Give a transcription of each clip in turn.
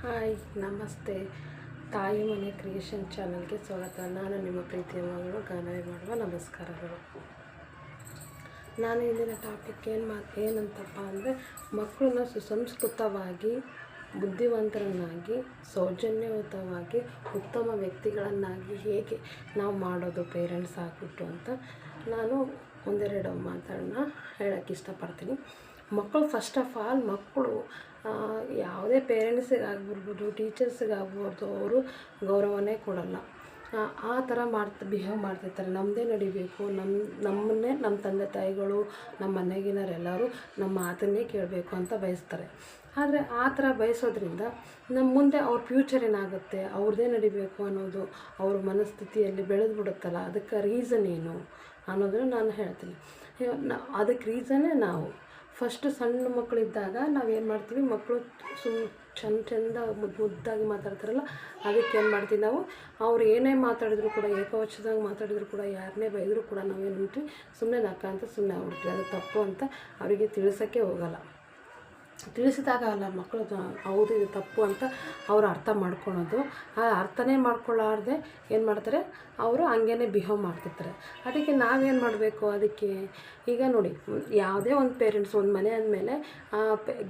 Hi ನಮಸ್ತೆ. ತಾಯಿ ಮನೆ ಕ್ರಿಯೇಷನ್ ಚಾನಲ್ಗೆ ಸ್ವಾಗತ. ನಾನು ನಿಮ್ಮ ಪ್ರೀತಿಯ ಮಗಳು ಗಾನವಿ ಮಾಡುವ ನಮಸ್ಕಾರಗಳು. ನಾನು ಇಂದಿನ ಟಾಪಿಕ್ ಏನಂತಪ್ಪ ಅಂದರೆ, ಮಕ್ಕಳನ್ನ ಸುಸಂಸ್ಕೃತವಾಗಿ, ಬುದ್ಧಿವಂತರನ್ನಾಗಿ, ಸೌಜನ್ಯಯುತವಾಗಿ, ಉತ್ತಮ ವ್ಯಕ್ತಿಗಳನ್ನಾಗಿ ಹೇಗೆ ನಾವು ಮಾಡೋದು ಪೇರೆಂಟ್ಸ್ ಆಗಿಬಿಟ್ಟು ಅಂತ ನಾನು ಒಂದೆರಡು ಮಾತನ್ನು ಹೇಳೋಕ್ಕೆ ಇಷ್ಟಪಡ್ತೀನಿ. ಮಕ್ಕಳು ಫಸ್ಟ್ ಆಫ್ ಆಲ್ ಯಾವುದೇ ಪೇರೆಂಟ್ಸಿಗಾಗ್ಬಿರ್ಬೋದು, ಟೀಚರ್ಸಿಗಾಗ್ಬೋದು, ಅವರು ಗೌರವನೇ ಕೊಡಲ್ಲ. ಆ ಥರ ಬಿಹೇವ್ ಮಾಡ್ತಿರ್ತಾರೆ. ನಮ್ಮದೇ ನಡಿಬೇಕು, ನಮ್ಮನ್ನೇ ನಮ್ಮ ತಂದೆ ತಾಯಿಗಳು, ನಮ್ಮ ಮನೆಗಿನವರೆಲ್ಲರೂ ನಮ್ಮ ಮಾತನ್ನೇ ಕೇಳಬೇಕು ಅಂತ ಬಯಸ್ತಾರೆ. ಆದರೆ ಆ ಥರ ಬಯಸೋದ್ರಿಂದ ನಮ್ಮ ಮುಂದೆ ಅವ್ರ ಫ್ಯೂಚರ್ ಏನಾಗುತ್ತೆ, ಅವ್ರದ್ದೇ ನಡಿಬೇಕು ಅನ್ನೋದು ಅವ್ರ ಮನಸ್ಥಿತಿಯಲ್ಲಿ ಬೆಳೆದ್ಬಿಡುತ್ತಲ್ಲ. ಅದಕ್ಕೆ ರೀಸನ್ ಏನು ಅನ್ನೋದನ್ನು ನಾನು ಹೇಳ್ತೀನಿ. ಅದಕ್ಕೆ ರೀಸನ್ನೇ ನಾವು ಫಸ್ಟು ಸಣ್ಣ ಮಕ್ಕಳಿದ್ದಾಗ ನಾವೇನು ಮಾಡ್ತೀವಿ, ಮಕ್ಕಳು ಚಂದ ಮುದ್ದಾಗಿ ಮಾತಾಡ್ತಾರಲ್ಲ, ಅದಕ್ಕೆ ಏನು ಮಾಡ್ತೀವಿ ನಾವು, ಅವ್ರು ಏನೇ ಮಾತಾಡಿದ್ರು ಕೂಡ, ಏಕವಚನದಾಗ ಮಾತಾಡಿದ್ರು ಕೂಡ, ಯಾರನ್ನೇ ಬೈದರೂ ಕೂಡ ನಾವೇನು ಮಾಡ್ತೀವಿ, ಸುಮ್ಮನೆ ನಕ್ಕ ಅಂತ ಸುಮ್ಮನೆ ಆಗ್ಬಿಡ್ತೀವಿ. ಅದು ತಪ್ಪು ಅಂತ ಅವರಿಗೆ ತಿಳಿಸೋಕ್ಕೆ ಹೋಗಲ್ಲ. ತಿಳಿಸಿದಾಗ ಅಲ್ಲ ಮಕ್ಕಳು ಹೌದು ಇದು ತಪ್ಪು ಅಂತ ಅವರು ಅರ್ಥ ಮಾಡ್ಕೊಳೋದು. ಆ ಅರ್ಥನೇ ಮಾಡ್ಕೊಳ್ಳಾರ್ದೆ ಏನು ಮಾಡ್ತಾರೆ, ಅವರು ಹಂಗೇ ಬಿಹೇವ್ ಮಾಡ್ತಿರ್ತಾರೆ. ಅದಕ್ಕೆ ನಾವೇನು ಮಾಡಬೇಕು, ಅದಕ್ಕೆ ಈಗ ನೋಡಿ, ಯಾವುದೇ ಒಂದು ಪೇರೆಂಟ್ಸ್, ಒಂದು ಮನೆ ಅಂದಮೇಲೆ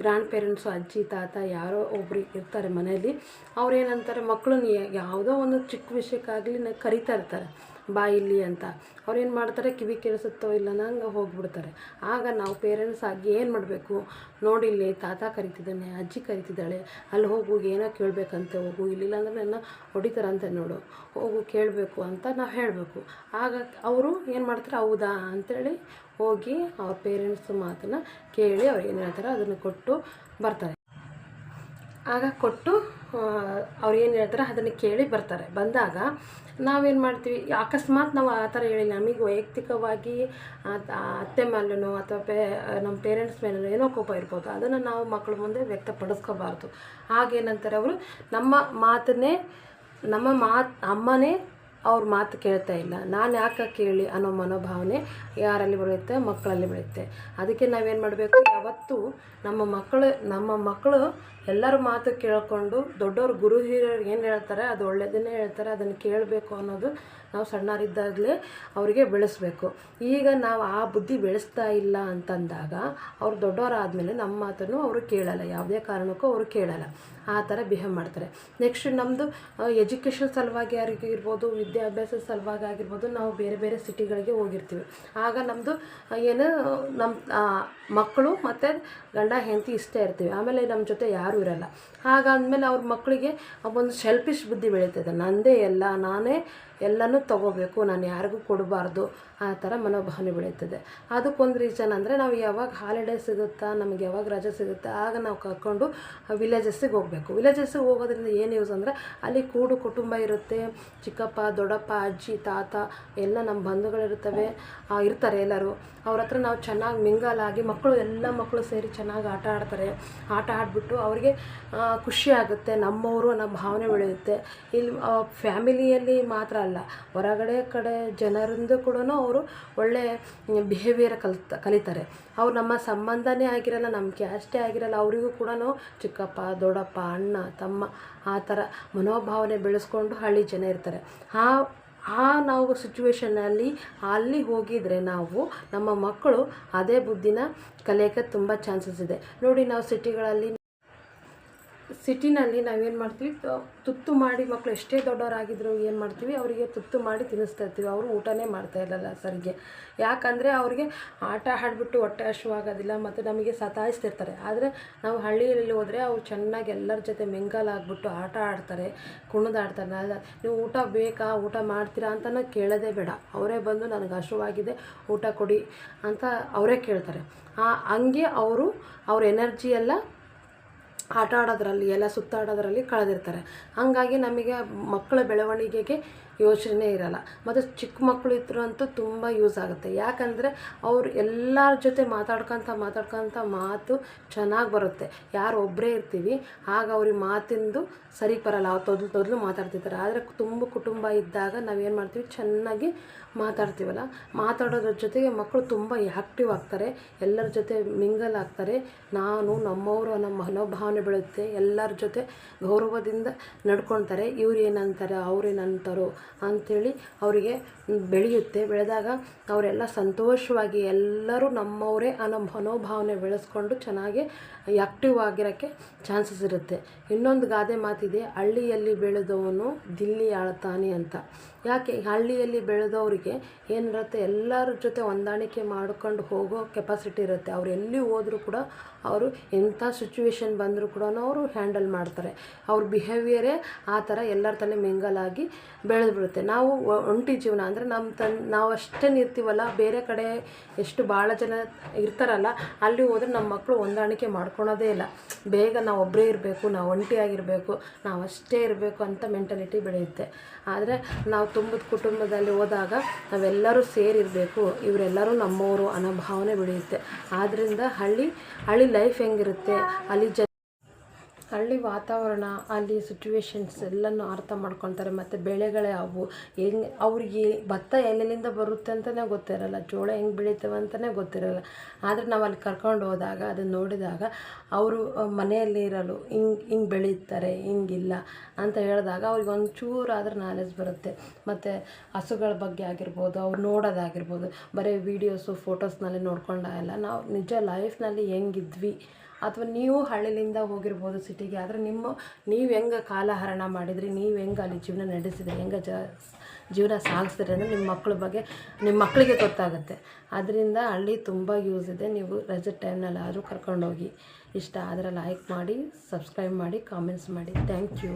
ಗ್ರ್ಯಾಂಡ್ ಪೇರೆಂಟ್ಸು, ಅಜ್ಜಿ ತಾತ ಯಾರೋ ಒಬ್ರು ಇರ್ತಾರೆ ಮನೆಯಲ್ಲಿ. ಅವ್ರು ಏನಂತಾರೆ, ಮಕ್ಕಳನ್ನ ಯಾವುದೋ ಒಂದು ಚಿಕ್ಕ ವಿಷಯಕ್ಕಾಗಲಿ ಕರಿತಾ ಇರ್ತಾರೆ, ಬಾ ಇಲ್ಲಿ ಅಂತ. ಅವ್ರು ಏನು ಮಾಡ್ತಾರೆ, ಕಿವಿ ಕೇಳಿಸುತ್ತೋ ಇಲ್ಲ ನಂಗೆ ಹೋಗಿಬಿಡ್ತಾರೆ. ಆಗ ನಾವು ಪೇರೆಂಟ್ಸ್ ಆಗಿ ಏನು ಮಾಡಬೇಕು, ನೋಡಿಲ್ಲಿ ತಾತ ಕರಿತಿದ್ದಾನೆ, ಅಜ್ಜಿ ಕರಿತಿದ್ದಾಳೆ, ಅಲ್ಲಿ ಹೋಗು, ಏನೋ ಕೇಳಬೇಕಂತೆ, ಹೋಗು, ಇಲ್ಲಿಲ್ಲ ಅಂದ್ರೆ ನನ್ನ ಹೊಡಿತಾರಂತೆ ನೋಡು, ಹೋಗು ಕೇಳಬೇಕು ಅಂತ ನಾವು ಹೇಳಬೇಕು. ಆಗ ಅವರು ಏನು ಮಾಡ್ತಾರೆ, ಹೌದಾ ಅಂಥೇಳಿ ಹೋಗಿ ಅವ್ರ ಪೇರೆಂಟ್ಸ್ ಮಾತನ್ನು ಕೇಳಿ ಅವ್ರು ಏನು ಹೇಳ್ತಾರೆ ಅದನ್ನು ಕೊಟ್ಟು ಬರ್ತಾರೆ. ಆಗ ಕೊಟ್ಟು ಅವ್ರು ಏನು ಹೇಳ್ತಾರೆ ಅದನ್ನು ಕೇಳಿ ಬರ್ತಾರೆ. ಬಂದಾಗ ನಾವೇನು ಮಾಡ್ತೀವಿ, ಅಕಸ್ಮಾತ್ ನಾವು ಆ ಥರ ಹೇಳಿ ನಮಗೆ ವೈಯಕ್ತಿಕವಾಗಿ ಅತ್ತೆ ಮೇಲೂ ಅಥವಾ ನಮ್ಮ ಪೇರೆಂಟ್ಸ್ ಮೇಲೂ ಏನೋ ಕೋಪ ಇರ್ಬೋದು, ಅದನ್ನು ನಾವು ಮಕ್ಕಳ ಮುಂದೆ ವ್ಯಕ್ತಪಡಿಸ್ಕೋಬಾರ್ದು. ಆಗೇನಂತಾರೆ ಅವರು, ಅಮ್ಮನೇ ಅವ್ರ ಮಾತು ಕೇಳ್ತಾ ಇಲ್ಲ, ನಾನು ಯಾಕೆ ಕೇಳಿ ಅನ್ನೋ ಮನೋಭಾವನೆ ಯಾರಲ್ಲಿ ಬೆಳೆಯುತ್ತೆ, ಮಕ್ಕಳಲ್ಲಿ ಬೆಳೆಯುತ್ತೆ. ಅದಕ್ಕೆ ನಾವೇನು ಮಾಡಬೇಕು, ಯಾವತ್ತೂ ನಮ್ಮ ಮಕ್ಕಳು ಎಲ್ಲರ ಮಾತು ಕೇಳಿಕೊಂಡು, ದೊಡ್ಡವ್ರು ಗುರು ಹಿರಿಯರು ಏನು ಹೇಳ್ತಾರೆ ಅದು ಒಳ್ಳೆಯದನ್ನೇ ಹೇಳ್ತಾರೆ, ಅದನ್ನು ಕೇಳಬೇಕು ಅನ್ನೋದು ನಾವು ಸಣ್ಣವರಿದ್ದಾಗಲೇ ಅವರಿಗೆ ಬೆಳೆಸಬೇಕು. ಈಗ ನಾವು ಆ ಬುದ್ಧಿ ಬೆಳೆಸ್ತಾ ಇಲ್ಲ ಅಂತಂದಾಗ ಅವ್ರು ದೊಡ್ಡವರಾದಮೇಲೆ ನಮ್ಮ ಮಾತನ್ನು ಅವರು ಕೇಳಲ್ಲ, ಯಾವುದೇ ಕಾರಣಕ್ಕೂ ಅವರು ಕೇಳಲ್ಲ. ಆ ಥರ ಬಿಹೇವ್ ಮಾಡ್ತಾರೆ. ನೆಕ್ಸ್ಟ್ ನಮ್ಮದು ಎಜುಕೇಷನ್ ಸಲುವಾಗಿ ಆಗಿರ್ಬೋದು, ವಿದ್ಯಾಭ್ಯಾಸದ ಸಲುವಾಗಿ ಆಗಿರ್ಬೋದು, ನಾವು ಬೇರೆ ಬೇರೆ ಸಿಟಿಗಳಿಗೆ ಹೋಗಿರ್ತೀವಿ. ಆಗ ನಮ್ಮದು ನಮ್ಮ ಮಕ್ಕಳು ಮತ್ತು ಗಂಡ ಹೆಂಡತಿ ಇಷ್ಟೇ ಇರ್ತೀವಿ. ಆಮೇಲೆ ನಮ್ಮ ಜೊತೆ ಯಾರೂ ಇರಲ್ಲ. ಹಾಗಾದ್ಮೇಲೆ ಅವ್ರ ಮಕ್ಕಳಿಗೆ ಒಂದು ಸೆಲ್ಫಿಶ್ ಬುದ್ಧಿ ಬೆಳೀತದೆ. ನನ್ನದೇ ಎಲ್ಲ, ನಾನೇ ಎಲ್ಲನೂ ತೊಗೋಬೇಕು, ನಾನು ಯಾರಿಗೂ ಕೊಡಬಾರ್ದು, ಆ ಥರ ಮನೋಭಾವನೆ ಬೆಳೀತದೆ. ಅದಕ್ಕೊಂದು ರೀಸನ್ ಅಂದರೆ, ನಾವು ಯಾವಾಗ ಹಾಲಿಡೇ ಸಿಗುತ್ತಾ, ನಮಗೆ ಯಾವಾಗ ರಜೆ ಸಿಗುತ್ತೆ ಆಗ ನಾವು ಕರ್ಕೊಂಡು ವಿಲೇಜಸ್ಸಿಗೆ ಹೋಗಬೇಕು. ವಿಲೇಜಸ್ಸಿಗೆ ಹೋಗೋದ್ರಿಂದ ಏನು ಯೂಸ್ ಅಂದರೆ, ಅಲ್ಲಿ ಕೂಡು ಕುಟುಂಬ ಇರುತ್ತೆ, ಚಿಕ್ಕಪ್ಪ ದೊಡ್ಡಪ್ಪ ಅಜ್ಜಿ ತಾತ ಎಲ್ಲ ನಮ್ಮ ಬಂಧುಗಳಿರ್ತವೆ, ಇರ್ತಾರೆ ಎಲ್ಲರೂ. ಅವ್ರ ಹತ್ರ ನಾವು ಚೆನ್ನಾಗಿ ಮಿಂಗಲಾಗಿ, ಎಲ್ಲ ಮಕ್ಕಳು ಸೇರಿ ಚೆನ್ನಾಗಿ ಆಟ ಆಡ್ತಾರೆ. ಆಟ ಆಡಿಬಿಟ್ಟು ಅವರಿಗೆ ಖುಷಿ ಆಗುತ್ತೆ, ನಮ್ಮವರು ನಮ್ಮ ಭಾವನೆ ಬೆಳೆಯುತ್ತೆ. ಇಲ್ಲಿ ಫ್ಯಾಮಿಲಿಯಲ್ಲಿ ಮಾತ್ರ ಅಲ್ಲ, ಹೊರಗಡೆ ಕಡೆ ಜನರಿಂದ ಕೂಡ ಅವರು ಒಳ್ಳೆ ಬಿಹೇವಿಯರ್ ಕಲಿತಾರೆ. ಅವ್ರು ನಮ್ಮ ಸಂಬಂಧನೇ ಆಗಿರಲ್ಲ, ನಮ್ಮ ಕ್ಯಾಸ್ಟೇ ಆಗಿರಲ್ಲ, ಅವರಿಗೂ ಕೂಡ ಚಿಕ್ಕಪ್ಪ ದೊಡ್ಡಪ್ಪ ಅಣ್ಣ ತಮ್ಮ ಆ ಥರ ಮನೋಭಾವನೆ ಬೆಳೆಸ್ಕೊಂಡು ಹಳ್ಳಿ ಜನ ಇರ್ತಾರೆ. ನಾವು ಸಿಚುವೇಷನಲ್ಲಿ ಅಲ್ಲಿ ಹೋಗಿದರೆ ನಮ್ಮ ಮಕ್ಕಳು ಅದೇ ಬುದ್ಧಿನ ಕಲಿಯೋಕ್ಕೆ ತುಂಬ ಚಾನ್ಸಸ್ ಇದೆ. ನೋಡಿ, ನಾವು ಸಿಟಿನಲ್ಲಿ ನಾವೇನು ಮಾಡ್ತೀವಿ, ತುತ್ತು ಮಾಡಿ, ಮಕ್ಕಳು ಎಷ್ಟೇ ದೊಡ್ಡವರಾಗಿದ್ದರೂ ಏನು ಮಾಡ್ತೀವಿ, ಅವರಿಗೆ ತುತ್ತು ಮಾಡಿ ತಿನ್ನಿಸ್ತಾ ಇರ್ತೀವಿ. ಅವರು ಊಟನೇ ಮಾಡ್ತಾ ಇರಲ್ಲ ಸರಿಗೆ. ಯಾಕಂದರೆ ಅವರಿಗೆ ಆಟ ಆಡಿಬಿಟ್ಟು ಹೊಟ್ಟೆ ಹಸಿವಾಗೋದಿಲ್ಲ ಮತ್ತು ನಮಗೆ ಸತಾಯಿಸ್ತಿರ್ತಾರೆ. ಆದರೆ ನಾವು ಹಳ್ಳಿಯಲ್ಲಿ ಹೋದರೆ ಅವ್ರು ಚೆನ್ನಾಗಿ ಎಲ್ಲರ ಜೊತೆ ಮಿಂಗಲಾಗ್ಬಿಟ್ಟು ಆಟ ಆಡ್ತಾರೆ, ಕುಣಿದಾಡ್ತಾರೆ. ನೀವು ಊಟ ಬೇಕಾ, ಊಟ ಮಾಡ್ತೀರಾ ಅಂತಲೂ ಕೇಳೋದೇ ಬೇಡ, ಅವರೇ ಬಂದು ನನಗೆ ಹಸಿವಾಗಿದೆ ಊಟ ಕೊಡಿ ಅಂತ ಅವರೇ ಕೇಳ್ತಾರೆ. ಹಂಗೆ ಅವ್ರ ಎನರ್ಜಿ ಎಲ್ಲ ಆಟ ಆಡೋದ್ರಲ್ಲಿ ಎಲ್ಲ ಸುತ್ತಾಡೋದ್ರಲ್ಲಿ ಕಳೆದಿರ್ತಾರೆ. ಹಾಗಾಗಿ ನಮಗೆ ಮಕ್ಕಳ ಬೆಳವಣಿಗೆಗೆ ಯೋಚನೆ ಇರಲ್ಲ. ಮತ್ತು ಚಿಕ್ಕ ಮಕ್ಕಳು ಇದ್ರು ಅಂತೂ ತುಂಬ ಯೂಸ್ ಆಗುತ್ತೆ. ಯಾಕಂದರೆ ಅವ್ರು ಎಲ್ಲರ ಜೊತೆ ಮಾತಾಡ್ಕೊತ ಮಾತು ಚೆನ್ನಾಗಿ ಬರುತ್ತೆ. ಯಾರು ಒಬ್ಬರೇ ಇರ್ತೀವಿ ಆಗ ಅವ್ರಿಗೆ ಮಾತಿಂದು ಸರಿಗೆ ಬರಲ್ಲ, ಅವ್ರು ತೊದಲು ಮಾತಾಡ್ತಿರ್ತಾರೆ. ಆದರೆ ತುಂಬ ಕುಟುಂಬ ಇದ್ದಾಗ ನಾವೇನು ಮಾಡ್ತೀವಿ, ಚೆನ್ನಾಗಿ ಮಾತಾಡ್ತೀವಲ್ಲ, ಮಾತಾಡೋದ್ರ ಜೊತೆಗೆ ಮಕ್ಕಳು ತುಂಬ ಆ್ಯಕ್ಟಿವ್ ಆಗ್ತಾರೆ, ಎಲ್ಲರ ಜೊತೆ ಮಿಂಗಲ್ ಆಗ್ತಾರೆ. ನಾನು ನಮ್ಮವರು ಅನ್ನೋ ಮನೋಭಾವನೆ ಬೆಳೆಯುತ್ತೆ. ಎಲ್ಲರ ಜೊತೆ ಗೌರವದಿಂದ ನಡ್ಕೊಳ್ತಾರೆ. ಇವ್ರು ಏನಂತಾರೆ ಅವ್ರೇನಂತಾರೋ ಅಂಥೇಳಿ ಅವರಿಗೆ ಬೆಳೆಯುತ್ತೆ. ಬೆಳೆದಾಗ ಅವರೆಲ್ಲ ಸಂತೋಷವಾಗಿ ಎಲ್ಲರೂ ನಮ್ಮವರೇ ಅನ್ನೋ ಮನೋಭಾವನೆ ಬೆಳೆಸ್ಕೊಂಡು ಚೆನ್ನಾಗಿ ಆ್ಯಕ್ಟಿವ್ ಆಗಿರೋಕ್ಕೆ ಚಾನ್ಸಸ್ ಇರುತ್ತೆ. ಇನ್ನೊಂದು ಗಾದೆ ಮಾತಿದೆ, ಹಳ್ಳಿಯಲ್ಲಿ ಬೆಳೆದವನು ದಿಲ್ಲಿ ಆಳ್ತಾನೆ ಅಂತ. ಯಾಕೆ ಹಳ್ಳಿಯಲ್ಲಿ ಬೆಳೆದವರಿಗೆ ಏನಿರುತ್ತೆ, ಎಲ್ಲರ ಜೊತೆ ಹೊಂದಾಣಿಕೆ ಮಾಡ್ಕೊಂಡು ಹೋಗೋ ಕೆಪಾಸಿಟಿ ಇರುತ್ತೆ. ಅವ್ರು ಎಲ್ಲಿ ಹೋದರೂ ಕೂಡ ಅವರು ಎಂಥ ಸಿಚುವೇಶನ್ ಬಂದರೂ ಕೂಡ ಅವರು ಹ್ಯಾಂಡಲ್ ಮಾಡ್ತಾರೆ. ಅವ್ರ ಬಿಹೇವಿಯರೇ ಆ ಥರ ಎಲ್ಲರ ತಲೆ ಮಿಂಗಲಾಗಿ ಬೆಳೆದ್ಬಿಡುತ್ತೆ. ನಾವು ಒಂಟಿ ಜೀವನ ಅಂದರೆ ನಾವು ಅಷ್ಟೇ ಇರ್ತೀವಲ್ಲ, ಬೇರೆ ಕಡೆ ಎಷ್ಟು ಭಾಳ ಜನ ಇರ್ತಾರಲ್ಲ, ಅಲ್ಲಿ ಹೋದರೆ ನಮ್ಮ ಮಕ್ಕಳು ಹೊಂದಾಣಿಕೆ ಮಾಡ್ಕೊಳೋದೇ ಇಲ್ಲ. ಬೇಗ ನಾವು ಒಬ್ಬರೇ ಇರಬೇಕು, ನಾವು ಒಂಟಿಯಾಗಿರಬೇಕು, ನಾವು ಅಷ್ಟೇ ಇರಬೇಕು ಅಂತ ಮೆಂಟಾಲಿಟಿ ಬೆಳೆಯುತ್ತೆ. ಆದರೆ ನಾವು ತುಂಬದ ಕುಟುಂಬದಲ್ಲಿ ಹೋದಾಗ ನಾವೆಲ್ಲರೂ ಸೇರಿರಬೇಕು, ಇವರೆಲ್ಲರೂ ನಮ್ಮವರು ಅನ್ನೋ ಭಾವನೆ ಬೆಳೆಯುತ್ತೆ. ಆದ್ದರಿಂದ ಹಳ್ಳಿ ಲೈಫ್ ಹೆಂಗಿರುತ್ತೆ, ಹಳ್ಳಿ ವಾತಾವರಣ, ಅಲ್ಲಿ ಸಿಚುವೇಶನ್ಸ್ ಎಲ್ಲನೂ ಅರ್ಥ ಮಾಡ್ಕೊತಾರೆ. ಮತ್ತು ಬೆಳೆಗಳೇ ಅವು ಅವ್ರಿಗೆ ಭತ್ತ ಎಲ್ಲೆಲ್ಲಿಂದ ಬರುತ್ತೆ ಅಂತಲೇ ಗೊತ್ತಿರಲ್ಲ, ಜೋಳ ಹೆಂಗೆ ಬೆಳೀತವೆ ಅಂತಲೇ ಗೊತ್ತಿರಲ್ಲ. ಆದರೆ ನಾವು ಅಲ್ಲಿ ಕರ್ಕೊಂಡು ಹೋದಾಗ ಅದನ್ನು ನೋಡಿದಾಗ ಅವರು ಮನೆಯಲ್ಲಿ ಇರಲು ಹಿಂಗೆ ಬೆಳೀತಾರೆ, ಹಿಂಗಿಲ್ಲ ಅಂತ ಹೇಳಿದಾಗ ಅವ್ರಿಗೆ ಒಂಚೂರಾದ್ರೂ ನಾಲೆಜ್ ಬರುತ್ತೆ. ಮತ್ತು ಹಸುಗಳ ಬಗ್ಗೆ ಆಗಿರ್ಬೋದು, ಅವ್ರು ನೋಡೋದಾಗಿರ್ಬೋದು, ಬರೀ ವೀಡಿಯೋಸು ಫೋಟೋಸ್ನಲ್ಲಿ ನೋಡ್ಕೊಂಡಾಗಲ್ಲ, ನಾವು ನಿಜ ಲೈಫ್ನಲ್ಲಿ ಹೆಂಗಿದ್ವಿ. ಅಥವಾ ನೀವು ಹಳ್ಳಿಯಿಂದ ಹೋಗಿರ್ಬೋದು ಸಿಟಿಗೆ, ಆದರೆ ನೀವು ಹೆಂಗೆ ಕಾಲಹರಣ ಮಾಡಿದ್ರಿ, ನೀವು ಹೆಂಗೆ ಅಲ್ಲಿ ಜೀವನ ನಡೆಸಿದ್ರಿ, ಹೆಂಗೆ ಜೀವನ ಸಾಗಿಸಿದ್ರಿ ಅಂದರೆ ನಿಮ್ಮ ಮಕ್ಕಳಿಗೆ ಗೊತ್ತಾಗುತ್ತೆ. ಅದರಿಂದ ಹಳ್ಳಿ ತುಂಬ ಯೂಸ್ ಇದೆ. ನೀವು ರಜೆ ಟೈಮ್ನಲ್ಲಿ ಆದರೂ ಕರ್ಕೊಂಡೋಗಿ. ಇಷ್ಟ ಆದರೆ ಲೈಕ್ ಮಾಡಿ, ಸಬ್ಸ್ಕ್ರೈಬ್ ಮಾಡಿ, ಕಾಮೆಂಟ್ಸ್ ಮಾಡಿ. Thank you.